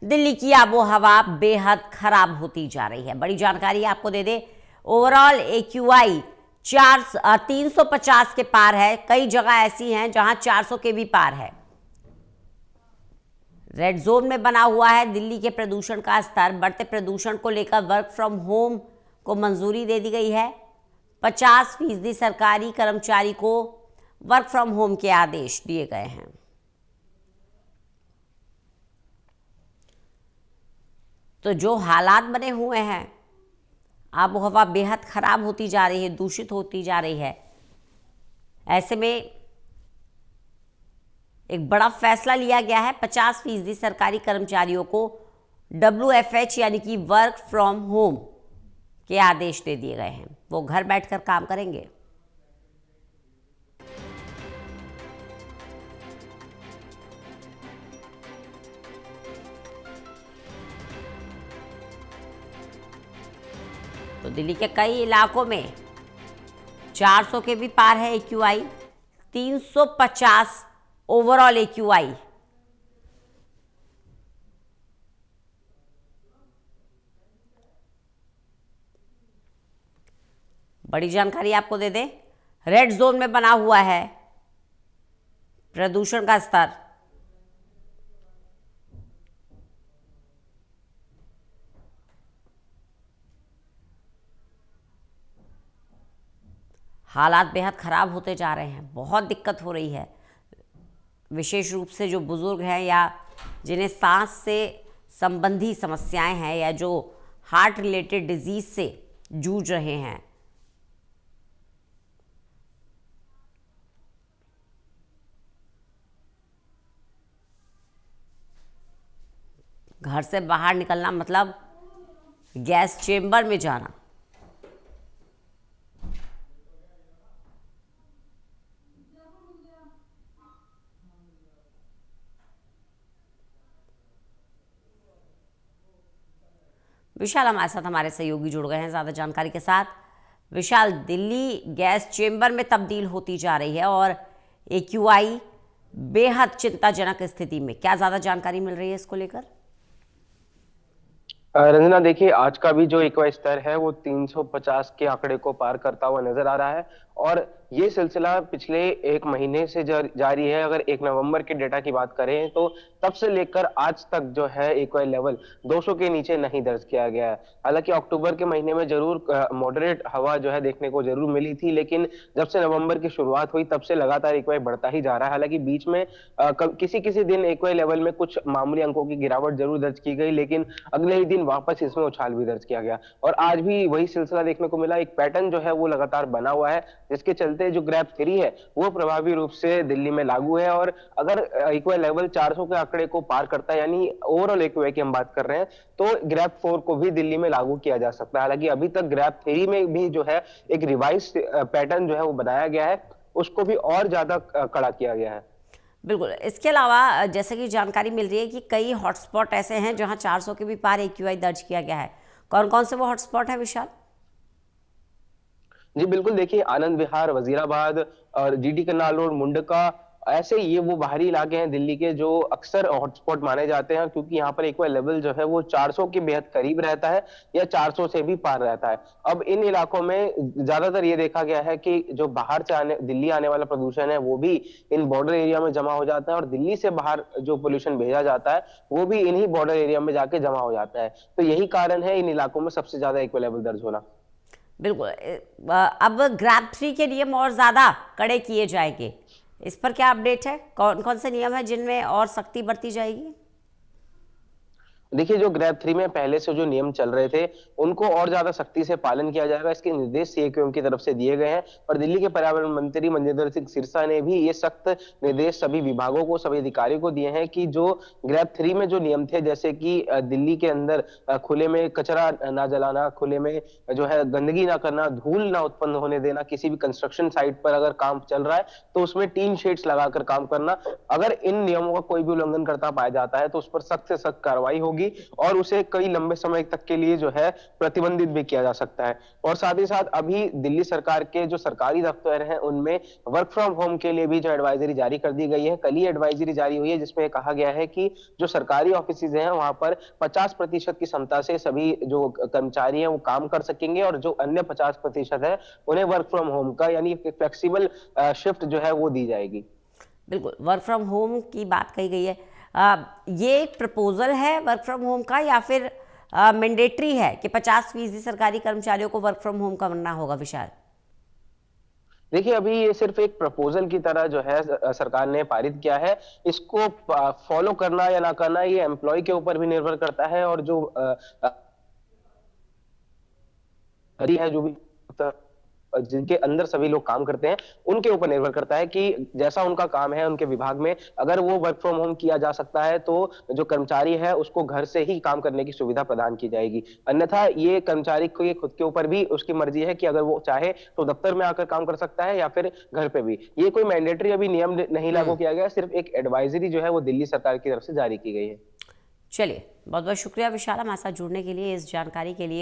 दिल्ली की आबो हवा बेहद खराब होती जा रही है। बड़ी जानकारी आपको दे दे, ओवरऑल एक्यूआई 350 के पार है। कई जगह ऐसी हैं जहां 400 के भी पार है। रेड जोन में बना हुआ है दिल्ली के प्रदूषण का स्तर। बढ़ते प्रदूषण को लेकर वर्क फ्रॉम होम को मंजूरी दे दी गई है। 50% सरकारी कर्मचारी को वर्क फ्रॉम होम के आदेश दिए गए हैं। तो जो हालात बने हुए हैं, आबो हवा बेहद खराब होती जा रही है, दूषित होती जा रही है। ऐसे में एक बड़ा फैसला लिया गया है। 50% सरकारी कर्मचारियों को WFH यानी कि वर्क फ्रॉम होम के आदेश दे दिए गए हैं। वो घर बैठकर काम करेंगे। तो दिल्ली के कई इलाकों में 400 के भी पार है एक्यूआई, 350 ओवरऑल एक्यूआई। बड़ी जानकारी आपको दे दें, रेड जोन में बना हुआ है प्रदूषण का स्तर। हालात बेहद खराब होते जा रहे हैं, बहुत दिक्कत हो रही है। विशेष रूप से जो बुजुर्ग हैं या जिन्हें सांस से संबंधी समस्याएं हैं या जो हार्ट रिलेटेड डिजीज से जूझ रहे हैं। घर से बाहर निकलना मतलब गैस चेंबर में जाना। विशाल हमारे साथ, हमारे सहयोगी जुड़ गए हैं ज़्यादा जानकारी के साथ। विशाल, दिल्ली गैस चेंबर में तब्दील होती जा रही है और एक्यूआई बेहद चिंताजनक स्थिति में, क्या ज़्यादा जानकारी मिल रही है इसको लेकर? रंजना, देखिए आज का भी जो एक्वा स्तर है वो 350 के आंकड़े को पार करता हुआ नजर आ रहा है। और ये सिलसिला पिछले एक महीने से जारी है। अगर 1 नवंबर के डेटा की बात करें तो तब से लेकर आज तक जो है एक्वा लेवल 200 के नीचे नहीं दर्ज किया गया है। हालांकि अक्टूबर के महीने में जरूर मॉडरेट हवा जो है देखने को जरूर मिली थी, लेकिन जब से नवंबर की शुरुआत हुई तब से लगातार एक्वा बढ़ता ही जा रहा है। हालांकि बीच में किसी किसी दिन एक्वा लेवल में कुछ मामूली अंकों की गिरावट जरूर दर्ज की गई, लेकिन अगले ही दिन वापस इसमें उछाल भी दर्ज किया गया। और आज भी वही सिलसिला देखने को मिला। एक पैटर्न जो है वो लगातार बना हुआ है, जिसके चलते जो ग्रैब 3 है वो प्रभावी रूप से दिल्ली में लागू है। और अगर एक्वा लेवल 400 के आंकड़े को पार करता है, यानी ओवरऑल एक्वा की हम बात कर रहे हैं, तो ग्रैब 4 को भी दिल्ली में लागू किया जा सकता है। हालांकि अभी तक ग्रैब 3 में भी जो है एक रिवाइज पैटर्न जो है वो बनाया गया है, उसको भी और ज्यादा कड़ा किया गया है। बिल्कुल। इसके अलावा जैसे कि जानकारी मिल रही है कि कई हॉटस्पॉट ऐसे हैं जहां 400 के भी पार एक्यूआई दर्ज किया गया है। कौन कौन से वो हॉटस्पॉट है विशाल? जी बिल्कुल, देखिए आनंद विहार, वजीराबाद और जीडी कनाल रोड, मुंडका, ऐसे ये वो बाहरी इलाके हैं दिल्ली के जो अक्सर हॉटस्पॉट माने जाते हैं, क्योंकि यहाँ पर एक्वा लेवल जो है वो 400 के बेहद करीब रहता है या 400 से भी पार रहता है। अब इन इलाकों में ज्यादातर ये देखा गया है कि जो बाहर से दिल्ली आने वाला प्रदूषण है वो भी इन बॉर्डर एरिया में जमा हो जाता है, और दिल्ली से बाहर जो पोल्यूशन भेजा जाता है वो भी इन्हीं बॉर्डर एरिया में जाके जमा हो जाता है। तो यही कारण है इन इलाकों में सबसे ज्यादा एक्वा लेवल दर्ज होना। बिल्कुल। अब ग्रैब 3 के नियम और ज़्यादा कड़े किए जाएंगे, इस पर क्या अपडेट है? कौन कौन से नियम है जिनमें और सख्ती बरती जाएगी? देखिए, जो ग्रैब 3 में पहले से जो नियम चल रहे थे उनको और ज्यादा सख्ती से पालन किया जाएगा, इसके निर्देश सीएक्यूएम की तरफ से दिए गए हैं। और दिल्ली के पर्यावरण मंत्री मंजिंदर सिंह सिरसा ने भी ये सख्त निर्देश सभी विभागों को, सभी अधिकारियों को दिए हैं कि जो ग्रैब 3 में जो नियम थे, जैसे कि दिल्ली के अंदर खुले में कचरा ना जलाना, खुले में जो है गंदगी ना करना, धूल ना उत्पन्न होने देना, किसी भी कंस्ट्रक्शन साइट पर अगर काम चल रहा है तो उसमें टीन शेड्स लगाकर काम करना। अगर इन नियमों का कोई भी उल्लंघन करता पाया जाता है तो उस पर सख्त से सख्त कार्रवाई होगी। होगी और उसे कई लंबे समय तक के लिए जो है प्रतिबंधित भी किया जा सकता है। और साथ ही साथ अभी दिल्ली सरकार के जो सरकारी दफ्तर हैं उनमें वर्क फ्रॉम होम के लिए भी जो एडवाइजरी जारी कर दी गई है। कल ही एडवाइजरी जारी हुई है जिसमें कहा गया है कि जो सरकारी ऑफिसेज हैं वहां पर 50% की क्षमता से सभी जो कर्मचारी हैं वो काम कर सकेंगे और जो अन्य 50% है उन्हें वर्क फ्रॉम होम का यानी फ्लेक्सिबल शिफ्ट जो है वो दी जाएगी। बिल्कुल, वर्क फ्रॉम होम की बात कही गई है। ये एक प्रपोजल है वर्क फ्रॉम होम का, या फिर मैंडेटरी है कि 50% सरकारी कर्मचारियों को वर्क फ्रॉम होम करना होगा विशाल? देखिए, अभी ये सिर्फ एक प्रपोजल की तरह जो है सरकार ने पारित किया है। इसको फॉलो करना या ना करना ये एम्प्लॉय के ऊपर भी निर्भर करता है और जो है जो भी जिनके अंदर सभी लोग काम करते हैं उनके ऊपर निर्भर करता है कि जैसा उनका काम है उनके विभाग में अगर वो वर्क फ्रॉम होम किया जा सकता है तो जो कर्मचारी है उसको घर से ही काम करने की सुविधा प्रदान की जाएगी। अन्यथा ये कर्मचारी को ये खुद के ऊपर भी उसकी मर्जी है कि अगर वो चाहे तो दफ्तर में आकर काम कर सकता है या फिर घर पे भी। ये कोई मैंडेटरी अभी नियम नहीं लागू किया गया, सिर्फ एक एडवाइजरी जो है वो दिल्ली सरकार की तरफ से जारी की गई है। चलिए, बहुत बहुत शुक्रिया विशाल हमारे साथ जुड़ने के लिए, इस जानकारी के लिए।